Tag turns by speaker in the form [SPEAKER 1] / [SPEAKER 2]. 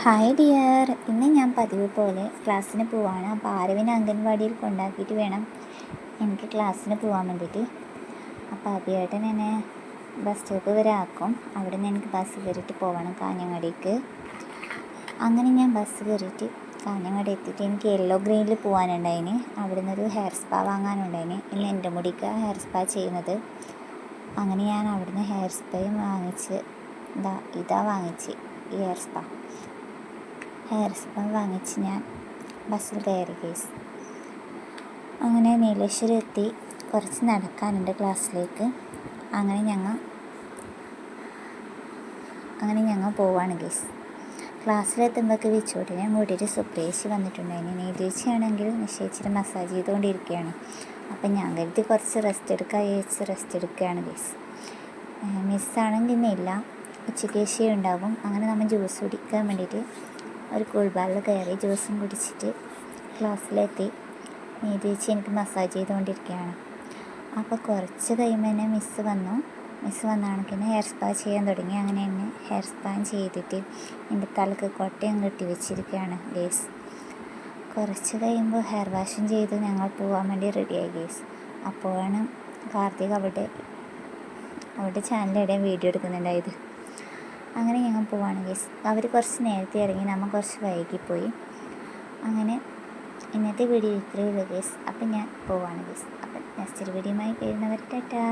[SPEAKER 1] Hi dear, ഇന്ന് ഞാൻ പതിവ് പോലെ ക്ലാസ്സിന് പോവാണ്. അപ്പോൾ ആരവിനെ അംഗൻവാടിയിൽ കൊണ്ടാക്കിയിട്ട് വേണം എനിക്ക് ക്ലാസ്സിന് പോകാൻ വേണ്ടിയിട്ട്. അപ്പോൾ അഭിയേട്ടൻ എന്നെ ബസ് സ്റ്റോപ്പ് വരെ ആക്കും. അവിടെ നിന്ന് എനിക്ക് ബസ് കയറിയിട്ട് പോകണം കാഞ്ഞങ്ങാടിക്ക്. അങ്ങനെ ഞാൻ ബസ് കയറിയിട്ട് കാഞ്ഞങ്ങാടി എത്തിയിട്ട് എനിക്ക് യെല്ലോ ഗ്രീനിൽ പോകാനുണ്ടായിന്. അവിടെ നിന്നൊരു ഹെയർ സ്പാ വാങ്ങാനുണ്ടായിന്. ഇന്ന് എൻ്റെ മുടിക്ക് ഹെയർ സ്പാ ചെയ്യുന്നത്. അങ്ങനെ ഞാൻ അവിടുന്ന് ഹെയർ സ്പായും വാങ്ങിച്ച് ഇതാ വാങ്ങിച്ച് ഈ ഹെയർ സ്പാ വാങ്ങിച്ച് ഞാൻ ബസ്സിൽ കയറി കേസ്. അങ്ങനെ നീലേശ്വരം എത്തി. കുറച്ച് നടക്കാനുണ്ട് ക്ലാസ്സിലേക്ക്. അങ്ങനെ ഞങ്ങൾ പോവാണ് കേസ്. ക്ലാസ്സിലെത്തുമ്പോഴേക്ക് വിച്ചോട്ടിനെ കൂട്ടിയിട്ട് സുപ്രേഷി വന്നിട്ടുണ്ടായിരുന്നു. നീലേച്ചിയാണെങ്കിൽ നിശ്ചയിച്ചിട്ട് മസാജ് ചെയ്തുകൊണ്ടിരിക്കുകയാണ്. അപ്പം ഞാൻ കരുതി കുറച്ച് റെസ്റ്റ് എടുക്കുകയാണ് കേസ്. മിസ്സാണെങ്കിൽ ഇന്നില്ല, ഉച്ചക്കേശി ഉണ്ടാവും. അങ്ങനെ നമ്മൾ ജ്യൂസ് കുടിക്കാൻ വേണ്ടിയിട്ട് ഒരു കൂൾബാറിൽ കയറി ജ്യൂസും കുടിച്ചിട്ട് ക്ലാസ്സിലെത്തി. നീതിച്ച് എനിക്ക് മസാജ് ചെയ്തുകൊണ്ടിരിക്കുകയാണ്. അപ്പോൾ കുറച്ച് കഴിയുമ്പോൾ തന്നെ മിസ്സ് വന്നാണെങ്കിൽ ഹെയർ സ്പാ ചെയ്യാൻ തുടങ്ങി. അങ്ങനെ തന്നെ ഹെയർ സ്പാ ചെയ്തിട്ട് എൻ്റെ തലക്ക് കൊട്ടയും കെട്ടി വെച്ചിരിക്കുകയാണ് ഗേസ്. കുറച്ച് കഴിയുമ്പോൾ ഹെയർ വാഷും ചെയ്ത് ഞങ്ങൾ പോകാൻ വേണ്ടി റെഡിയായി ഗേസ്. അപ്പോഴാണ് കാർത്തിക് അവരുടെ ചാനലിടെ വീഡിയോ എടുക്കുന്നുണ്ടായത്. അങ്ങനെ ഞങ്ങൾ പോവാണ് ഗേസ്. അവർ കുറച്ച് നേരത്തെ ഇറങ്ങി, നമ്മൾ കുറച്ച് വൈകിപ്പോയി. അങ്ങനെ ഇന്നത്തെ വീഡിയോ ഇത്രയേ ഉള്ളൂ ഗേസ്. അപ്പം ഞാൻ പോവാണ് ഗേസ്. അപ്പം നെക്സ്റ്റ് വീഡിയോയുമായി വരുന്നവർ ടാറ്റാ.